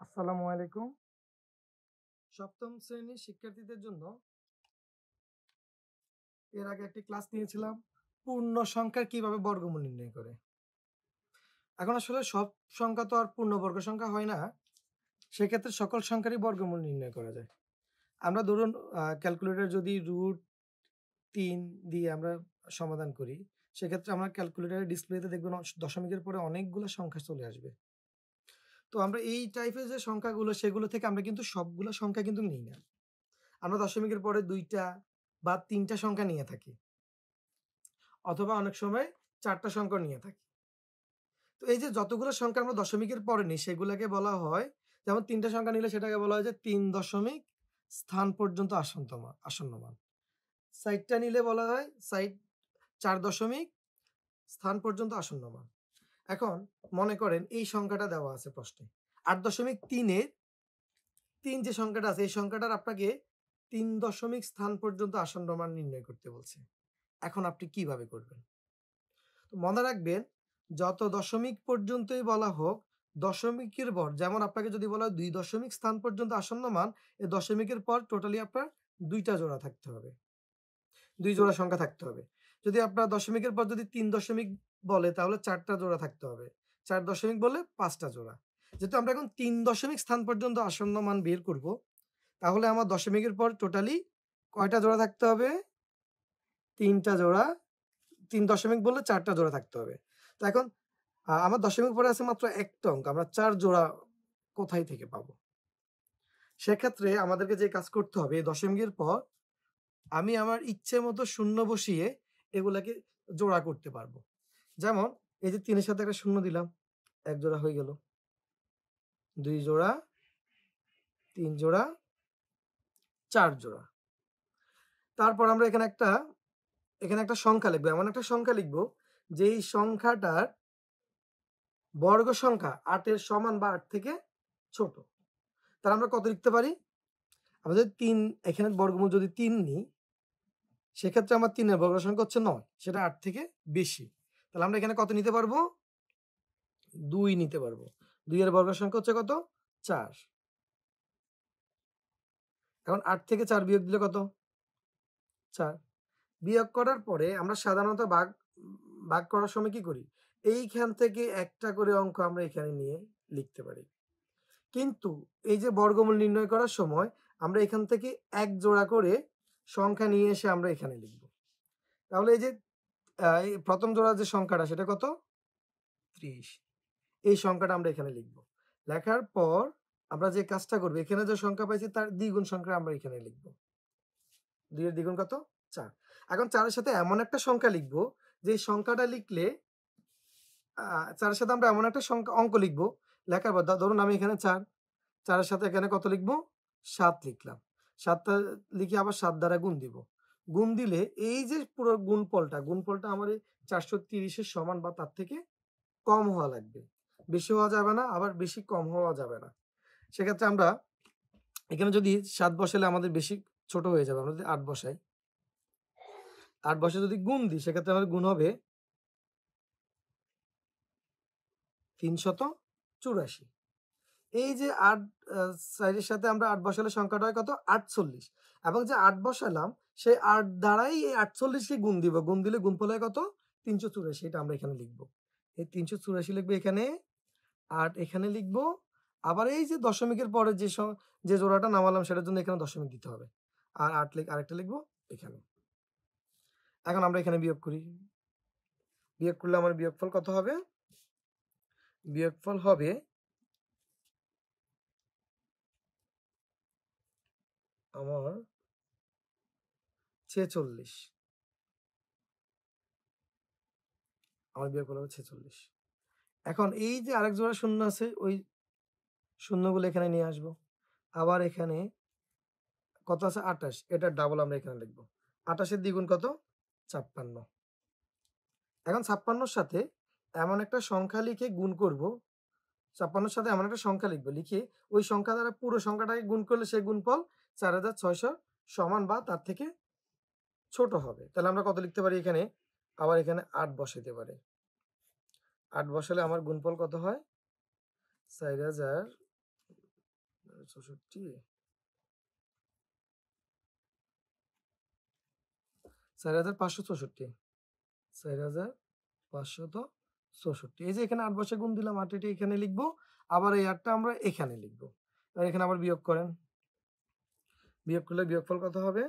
আসসালামু আলাইকুম। সপ্তম শ্রেণীর শিক্ষার্থীদের জন্য এর আগে একটি ক্লাস নিয়েছিলাম পূর্ণ সংখ্যার কিভাবে বর্গমূল নির্ণয় করে। এখন আসলে সব সংখ্যা তো আর পূর্ণবর্গ সংখ্যা হয় না। সেক্ষেত্রে সকল সংখ্যারই বর্গমূল নির্ণয় করা যায়। আমরা ধরুন ক্যালকুলেটর যদি √3 দিয়ে আমরা সমাধান করি, সেক্ষেত্রে আমরা ক্যালকুলেটরের ডিসপ্লেতে দেখবেন দশমিকের পরে অনেকগুলো সংখ্যা চলে আসবে। তো আমরা এই টাইপের যে সংখ্যাগুলো সেগুলো থেকে আমরা কিন্তু সবগুলো সংখ্যা কিন্তু নিই না। আমরা দশমিকের পরে ২ টা বা ৩ টা সংখ্যা নিয়ে থাকি। অথবা অনেক সময় ৪ টা সংখ্যা নিয়ে থাকি। তো এই যে যতগুলো সংখ্যা আমরা দশমিকের পরে নিই সেগুলাকে বলা হয়, যেমন ৩ টা সংখ্যা নিলে সেটাকে বলা হয় যে ৩ দশমিক স্থান পর্যন্ত আসন্নমান। ৪ টা নিলে বলা হয় ৪ দশমিক স্থান পর্যন্ত আসন্নমান। এখন মনে করেন এই সংখ্যাটা দেওয়া আছে প্রশ্নে। ৮.৩ এর ৩ যে সংখ্যাটা আছে এই সংখ্যাটার আপনাকে ৩ দশমিক স্থান পর্যন্ত আসন্নমান নির্ণয় করতে বলছে। এখন আপনি কিভাবে করবেন? তো মনে রাখবেন, যত দশমিক পর্যন্তই বলা হোক, দশমিকের পর যেমন আপনাকে যদি বলা হয় ২ দশমিক স্থান পর্যন্ত আসন্ন মান, এই দশমিকের পর টোটালি আপনার ২ টা জোড়া থাকতে হবে। ২ জোড়া সংখ্যা থাকতে হবে। যদি আপনার দশমিকের পর যদি ৩ দশমিক বলে তাহলে ৪ টা জোড়া থাকতে হবে। ৪ দশমিক বললে ৫ টা জোড়া। যেহেতু আমরা এখন ৩ দশমিক স্থান পর্যন্ত আসন্ন মান বের করব, তাহলে আমার দশমিকের পর টোটালি কয়টা জোড়া থাকতে হবে? ৩ টা জোড়া। ৩ দশমিক বললে ৪ টা জোড়া থাকতে হবে। তো এখন আমার দশমিক পরে আছে মাত্র ১ টা অঙ্ক। আমরা ৪ জোড়া কোথায় থেকে পাবো? সেক্ষেত্রে আমাদেরকে যে কাজ করতে হবে, এই দশমিকের পর আমি আমার ইচ্ছে মতো শূন্য বসিয়ে এগুলাকে জোড়া করতে পারবো। যেমন এই যে ৩ এর সাথে একটা শূন্য দিলাম, ১ জোড়া হয়ে গেল। ২ জোড়া, ৩ জোড়া, ৪ জোড়া। তারপর আমরা এখানে একটা সংখ্যা লিখবো। এমন একটা সংখ্যা লিখবো যেই সংখ্যাটার বর্গ সংখ্যা ৮ এর সমান বা ৮ থেকে ছোট। তাহলে আমরা কত লিখতে পারি? আমরা যদি ৩ এখানে বর্গমূল যদি ৩ নিই, সেক্ষেত্রে আমার ৩ এর বর্গ সংখ্যা হচ্ছে ৯। সেটা ৮ থেকে বেশি। তাহলে আমরা এখানে কত নিতে পারবো? ২ নিতে পারবো। ২ এর বর্গ সংখ্যা হচ্ছে কত? ৪। এখন ৮ থেকে ৪ বিয়োগ দিলে কত? ৪। বিয়োগ করার পরে আমরা সাধারণত ভাগ করার সময় কি করি? এইখান থেকে একটা করে অঙ্ক আমরা এখানে নিয়ে লিখতে পারি। কিন্তু এই যে বর্গমূল নির্ণয় করার সময় আমরা এখান থেকে ১ জোড়া করে সংখ্যা নিয়ে এসে আমরা এখানে লিখব। তাহলে এই যে এই ১ম জোড়ার যে সংখ্যাটা সেটা কত? ৩০। এই সংখ্যাটা আমরা এখানে লিখব। লেখার পর আমরা যে কাজটা করব, এখানে যে সংখ্যা পাইছি তার দ্বিগুণ সংখ্যা আমরা এখানে লিখব। ২ এর দ্বিগুণ কত? ৪। এখন ৪ এর সাথে এমন একটা সংখ্যা লিখব, যে সংখ্যাটা লিখলে ৪ এর সাথে আমরা এমন একটা অঙ্ক লিখব, লেখার পর ধরুন আমি এখানে ৪, ৪ এর সাথে এখানে কত লিখব? ৭ লিখলাম। ৭ টা লিখে আবার ৭ দ্বারা গুণ দিব। গুণ দিলে এই যে পুরো গুণফলটা আমার এই ৪৩০ এর সমান বা তার থেকে কম হওয়া লাগবে। বেশি হওয়া যাবে না, আবার বেশি কম হওয়া যাবে না। সেক্ষেত্রে আমরা এখানে যদি ৭ বসালে আমাদের বেশি ছোট হয়ে যাবে। আমরা যদি ৮ বসাই, ৮ বসে যদি গুণ দিই সেক্ষেত্রে আমাদের গুণ হবে ৩৮৪। এই যে ৮ ৪ এর সাথে আমরা ৮ বসালে সংখ্যাটা হয় কত? ৪৮ এবং যে ৮ বসালাম সেই ৮ দ্বারাই এই ৪৮ কে গুণ দিব। গুণ দিলে গুণফল হয় কত? ৩৮৪। এটা আমরা এখানে লিখব। এই ৩৮৪ লিখবো এখানে, ৮ এখানে লিখবো। আবার এই যে দশমিকের পরে যে জোড়াটা নামালাম সেটার জন্য এখানে দশমিক দিতে হবে। আর আরেকটা লিখবো এখানে। এখন আমরা এখানে বিয়োগ করি। বিয়োগ করলে আমার বিয়োগফল কত হবে? বিয়োগফল হবে আমার ৪৬। আমার বিয়োগফল হবে ৪৬। এখন এই যে আরেক জোড়া শূন্য আছে, ওই শূন্যগুলো এখানে নিয়ে আসবো। আবার এখানে কত আছে? ২৮। এটার ডাবল আমরা এখানে লিখবো। ২৮ এর দ্বিগুণ কত? ৫৬। এখন ৫৬ র সাথে এমন একটা সংখ্যা লিখে গুণ করব। ৫৬ র সাথে এমন একটা সংখ্যা লিখব। লিখে ওই সংখ্যা দ্বারা পুরো সংখ্যাটাকে গুণ করলে সেই গুণফল ৪৬০০ সমান বা তার থেকে ছোট হবে। তাহলে আমরা কত লিখতে পারি এখানে? আবার এখানে ৮ বসাইতে পারি। ৮ বসালে আমার গুণফল কত হয়? ৪০০০ 64 4564 4564 এই যে এখানে 8 বসে গুণ দিলাম 8 এটা এখানে লিখবো আবার এই 8টা আমরা এখানে লিখবো আর এখানে আবার বিয়োগ করেন বিয়োগ করলে বিয়োগফল কত হবে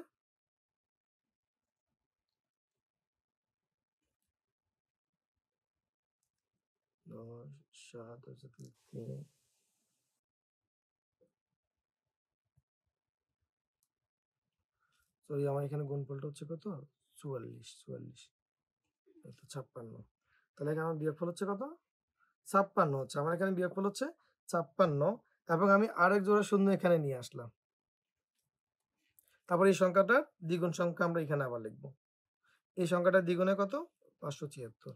10 7 3 সরি আমার এখানে গুণফলটা হচ্ছে কত 44 এই তো 56 তাহলে এখানে আমার বিয়োগফল হচ্ছে কত 56 হচ্ছে আমার এখানে বিয়োগফল হচ্ছে 56 এবং আমি আরেক জোড়া শূন্য এখানে নিয়ে আসলাম তারপর এই সংখ্যাটার দ্বিগুণ সংখ্যা আমরা এখানে আবার লিখব এই সংখ্যাটার দ্বিগুণে কত 576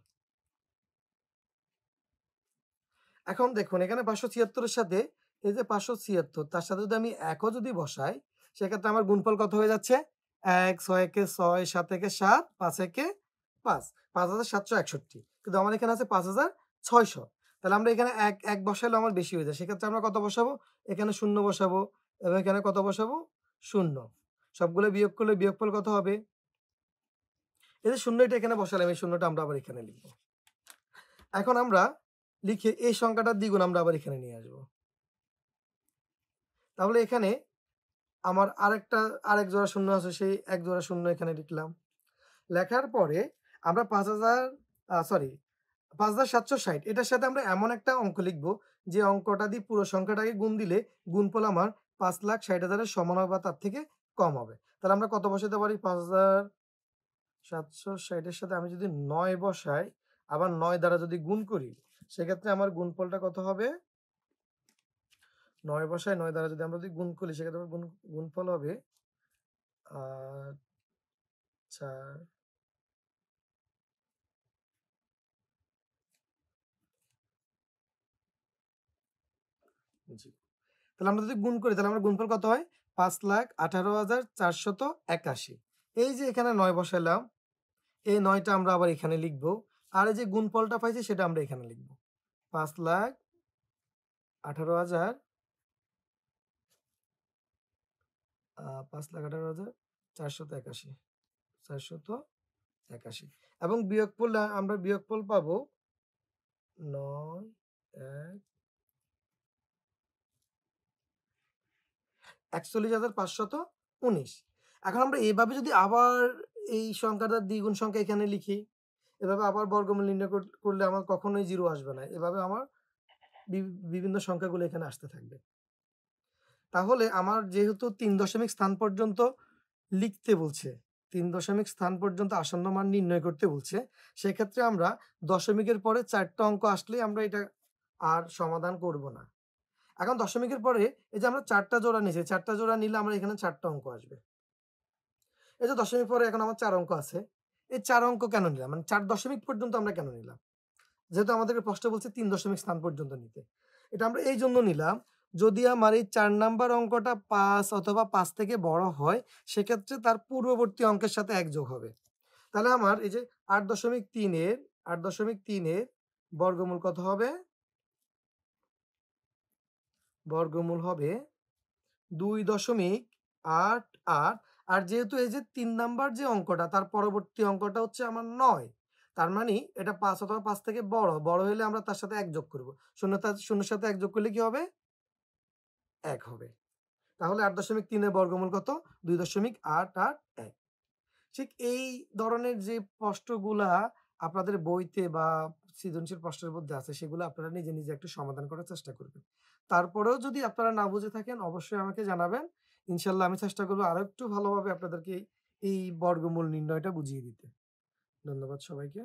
এখন দেখুন এখানে 576 এর সাথে এই যে 576 তার সাথে যদি আমি একও যদি বসাই সেক্ষেত্রে আমার গুণফল কত হয়ে যাচ্ছে 1 6 একে 6 7 একে 7 5 একে 5 5761 কিন্তু আমার এখানে আছে 5600 তাহলে আমরা এখানে এক এক বসাইলে আমার বেশি হয়ে যায় সেক্ষেত্রে আমরা কত বসাবো এখানে শূন্য বসাবো এবং এখানে কত বসাবো শূন্য সবগুলো বিয়োগ করলে বিয়োগফল কত হবে এই যে শূন্যটা এখানে বসালাম এই শূন্যটা আমরা আবার এখানে লিখব এখন আমরা লিখে এই সংখ্যাটার দ্বিগুণ আমরা আবার এখানে নিয়ে আসব তাহলে এখানে আমার আরেক জোড়া শূন্য আছে সেই এক জোড়া শূন্য এখানে লিখলাম লেখার পরে আমরা 5760 এটার সাথে আমরা এমন একটা অঙ্ক লিখব যে অঙ্কটা দিয়ে পুরো সংখ্যাটাকে গুণ দিলে গুণফল আমার 5,60,000-এর সমান হবে বা তার থেকে কম হবে তাহলে আমরা কত বসাতে পারি 5760 এর সাথে আমি যদি 9 বসাই আবার 9 দ্বারা যদি গুণ করি সেক্ষেত্রে আমার গুণফলটা কত হবে 9 বসায় 9 দ্বারা যদি আমরা গুণ করি সেক্ষেত্রে আমার গুণফল হবে 4 জি তাহলে আমরা যদি গুণ করি তাহলে আমার গুণফল কত হয় 5,18,481 এই যে এখানে 9 বসাইলাম এই 9টা আমরা আবার এখানে লিখব আর এই যে গুণফলটা পাইছি সেটা আমরা এখানে লিখব 5,18,000 481 এবং বিয়োগফল আমরা বিয়োগফল পাবো 9 1 41,519 এখন আমরা এভাবে যদি আবার এই সংখ্যাটার দ্বিগুণ সংখ্যা এখানে লিখি এভাবে আবার বর্গমূল নির্ণয় করলে আমার কখনোই 0 আসবে না এভাবে আমার বিভিন্ন সংখ্যাগুলো এখানে আসতে থাকবে তাহলে আমার যেহেতু 3 দশমিক স্থান পর্যন্ত লিখতে বলছে 3 দশমিক স্থান পর্যন্ত আসন্ন মান নির্ণয় করতে বলছে সেক্ষেত্রে আমরা দশমিকের পরে 4টা অঙ্ক আসলেই আমরা এটা আর সমাধান করব না এখন দশমিকের পরে এই যে আমরা 4টা জোড়া নিয়েছি 4টা জোড়া নিলে আমরা এখানে 4টা অঙ্ক আসবে এই যে দশমিক পরে এখন আমার 4 অঙ্ক আছে এই 4 অঙ্ক কেন নিলাম মানে 4 দশমিক পর্যন্ত আমরা কেন নিলাম যেহেতু আমাদেরকে প্রশ্ন বলছে 3 দশমিক স্থান পর্যন্ত নিতে এটা আমরা এই জন্য নিলাম যদি আমার এই 4 নাম্বার অঙ্কটা 5 অথবা 5 থেকে বড় হয় সেক্ষেত্রে তার পূর্ববর্তী অঙ্কের সাথে 1 যোগ হবে তাহলে আমার এই যে 8.3 এর বর্গমূল কত হবে বর্গমূল হবে 2.88 আর যেহেতু এই যে 3 নাম্বার যে অঙ্কটা তার পরবর্তী অঙ্কটা হচ্ছে আমার 9 তার মানে এটা 5 অথবা 5 থেকে বড় হলে আমরা তার সাথে 1 যোগ করব শূন্যের সাথে 1 যোগ করলে কি হবে 1 হবে তাহলে 8.3 এর বর্গমূল কত 2.881 ঠিক এই ধরনের যে প্রশ্নগুলা আপনাদের বইতে বা সৃজনশীল প্রশ্নের মধ্যে আছে সেগুলো আপনারা নিজে নিজে একটু সমাধান করার চেষ্টা করবেন তারপরেও যদি আপনারা না বুঝে থাকেন অবশ্যই আমাকে জানাবেন ইনশাল্লাহ আমি চেষ্টা করবো আরো একটু ভালোভাবে আপনাদেরকে এই বর্গমূল নির্ণয়টা বুঝিয়ে দিতে ধন্যবাদ সবাইকে